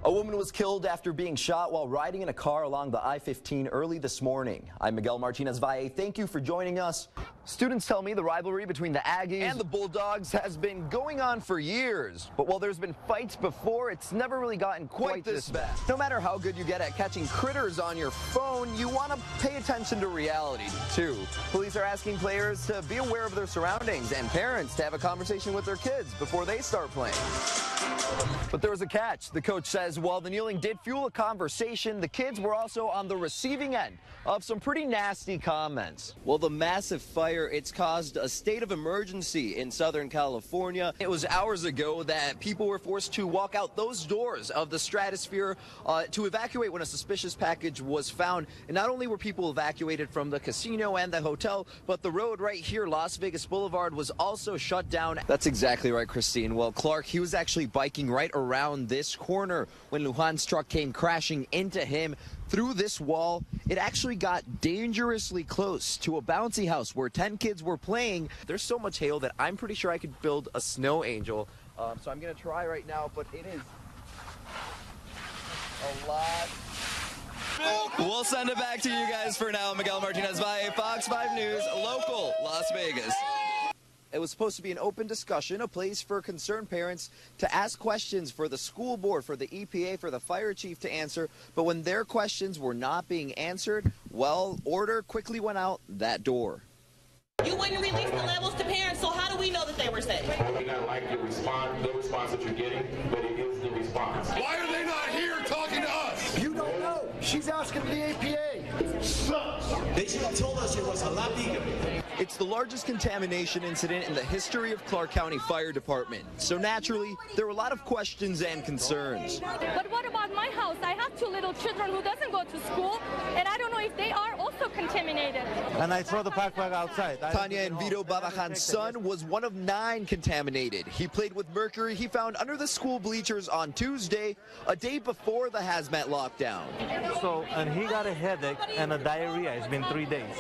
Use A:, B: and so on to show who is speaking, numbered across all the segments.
A: A woman was killed after being shot while riding in a car along the I-15 early this morning. I'm Miguel Martinez-Valle. Thank you for joining us. Students tell me the rivalry between the Aggies and the Bulldogs has been going on for years. But while there's been fights before, it's never really gotten quite this bad. No matter how good you get at catching critters on your phone, you want to pay attention to reality, too. Police are asking players to be aware of their surroundings and parents to have a conversation with their kids before they start playing. But there was a catch. The coach says while the kneeling did fuel a conversation, the kids were also on the receiving end of some pretty nasty comments. Well, the massive fire, it's caused a state of emergency in Southern California. It was hours ago that people were forced to walk out those doors of the stratosphere to evacuate when a suspicious package was found. And not only were people evacuated from the casino and the hotel, but the road right here, Las Vegas Boulevard, was also shut down. That's exactly right, Christine. Well, Clark, he was actually biking right around this corner when Lujan's truck came crashing into him. Through this wall, it actually got dangerously close to a bouncy house where 10 kids were playing. There's so much hail that I'm pretty sure I could build a snow angel. So I'm going to try right now, but it is a lot. We'll send it back to you guys for now. Miguel Martinez-Valle, Fox 5 News, local Las Vegas. It was supposed to be an open discussion, a place for concerned parents to ask questions for the school board, for the EPA, for the fire chief to answer. But when their questions were not being answered, well, order quickly went out that door.
B: You wouldn't release the levels to parents, so how do we know that they were safe?
C: I may not like the response that you're getting, but it is the response.
D: Why are they not here talking to us?
E: You don't know. She's asking the EPA.
D: Sucks.
F: They should have told us it was a lot bigger.
A: It's the largest contamination incident in the history of Clark County Fire Department. So naturally, there were a lot of questions and concerns.
G: But what about my house? I have 2 little children who doesn't go to school, and I don't know if they are also contaminated.
H: And I throw the pack bag outside.
A: Tanya and Vito Babajan's son was one of 9 contaminated. He played with mercury he found under the school bleachers on Tuesday, a day before the hazmat lockdown.
H: So, and he got a headache and a diarrhea. It's been 3 days.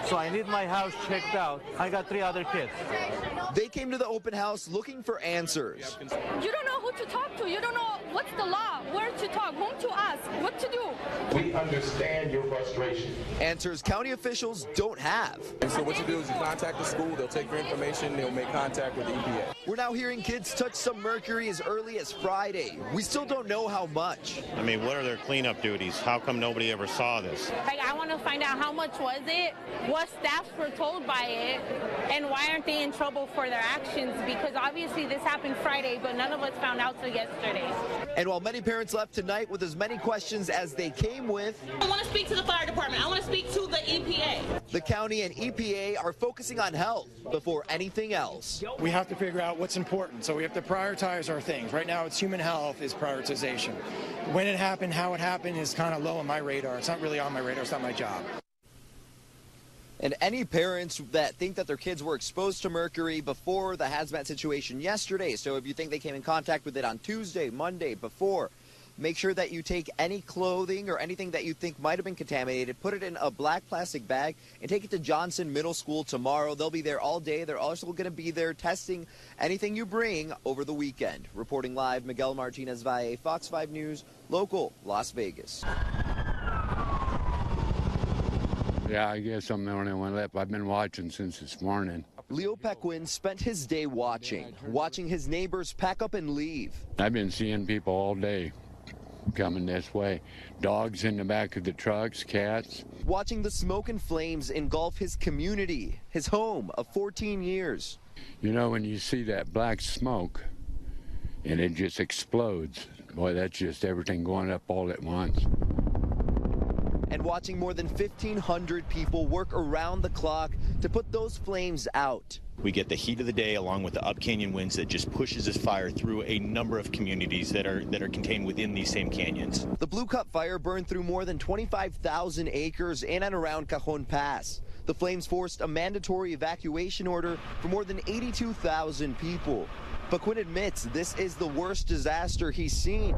H: So I need my house checked out. I got 3 other kids.
A: They came to the open house looking for answers.
G: You don't know who to talk to. You don't know what's the law, where to talk, whom to ask, what to do.
C: We understand your frustration.
A: Answers county officials don't have.
I: And so what you do is you contact the school, they'll take your information, they'll make contact with the EPA.
A: We're now hearing kids touch some mercury as early as Friday. We still don't know how much.
J: I mean, what are their cleanup duties? How come nobody ever saw this?
K: Like, I want to find out how much was it, what staffs were told by it, and why aren't they in trouble for their actions? Because obviously this happened Friday, but none of us found out till yesterday.
A: And while many parents left tonight with as many questions as they came with,
B: I want to speak to the fire department. I want to speak to the EPA.
A: the county and EPA are focusing on health before anything else.
E: We have to figure out what's important, so we have to prioritize our things. Right now, it's human health is prioritization. When it happened, how it happened is kind of low on my radar. It's not really on my radar. It's not my job.
A: And any parents that think that their kids were exposed to mercury before the hazmat situation yesterday, so if you think they came in contact with it on Tuesday, Monday, before, make sure that you take any clothing or anything that you think might have been contaminated, put it in a black plastic bag, and take it to Johnson Middle School tomorrow. They'll be there all day. They're also going to be there testing anything you bring over the weekend. Reporting live, Miguel Martinez-Valle, Fox 5 News, local Las Vegas.
L: Yeah, I guess I'm the only one left. I've been watching since this morning.
A: Leo Pequin spent his day watching his neighbors pack up and leave.
L: I've been seeing people all day coming this way. Dogs in the back of the trucks, cats.
A: Watching the smoke and flames engulf his community, his home of 14 years.
L: You know, when you see that black smoke and it just explodes, boy, that's just everything going up all at once.
A: And watching more than 1,500 people work around the clock to put those flames out.
J: We get the heat of the day along with the up canyon winds that just pushes this fire through a number of communities that are contained within these same canyons.
A: The Blue Cup fire burned through more than 25,000 acres in and around Cajon Pass. The flames forced a mandatory evacuation order for more than 82,000 people. Pequin admits this is the worst disaster he's seen.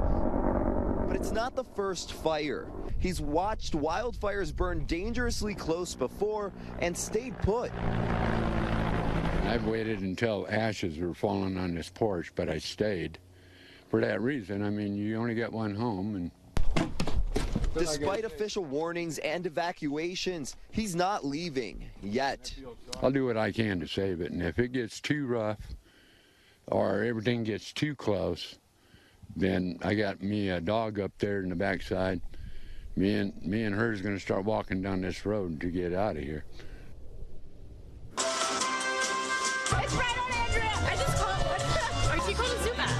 A: But it's not the first fire. He's watched wildfires burn dangerously close before and stayed put.
L: I've waited until ashes were falling on this porch, but I stayed for that reason. I mean, you only got one home, and
A: despite official warnings and evacuations, he's not leaving yet.
L: I'll do what I can to save it, and if it gets too rough or everything gets too close, then I got me a dog up there in the backside. Me and her is going to start walking down this road to get out of here.
G: It's right on, Andrea. I just called. Or she called a Zuma.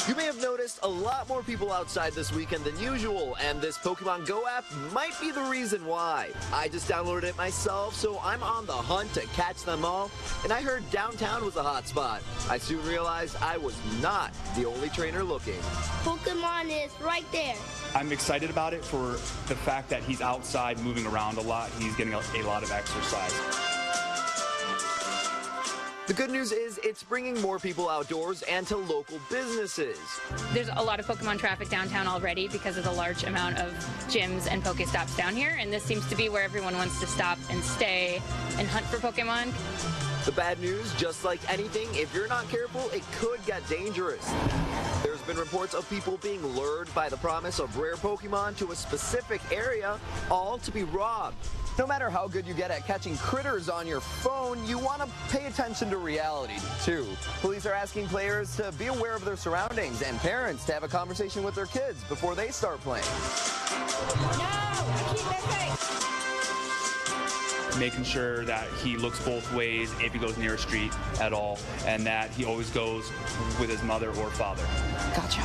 A: You may have noticed a lot more people outside this weekend than usual, and this Pokemon Go app might be the reason why. I just downloaded it myself, so I'm on the hunt to catch them all, and I heard downtown was a hot spot. I soon realized I was not the only trainer looking.
M: Pokemon is right there.
N: I'm excited about it for the fact that he's outside moving around a lot. He's getting a lot of exercise.
A: The good news is it's bringing more people outdoors and to local businesses.
O: There's a lot of Pokemon traffic downtown already because of the large amount of gyms and Pokestops down here, and this seems to be where everyone wants to stop and stay and hunt for Pokemon.
A: The bad news, just like anything, if you're not careful, it could get dangerous. There's been reports of people being lured by the promise of rare Pokemon to a specific area, all to be robbed. No matter how good you get at catching critters on your phone, you want to pay attention to reality, too. Police are asking players to be aware of their surroundings and parents to have a conversation with their kids before they start playing.
B: No, keep it safe.
N: Making sure that he looks both ways if he goes near a street at all, and that he always goes with his mother or father.
A: Gotcha.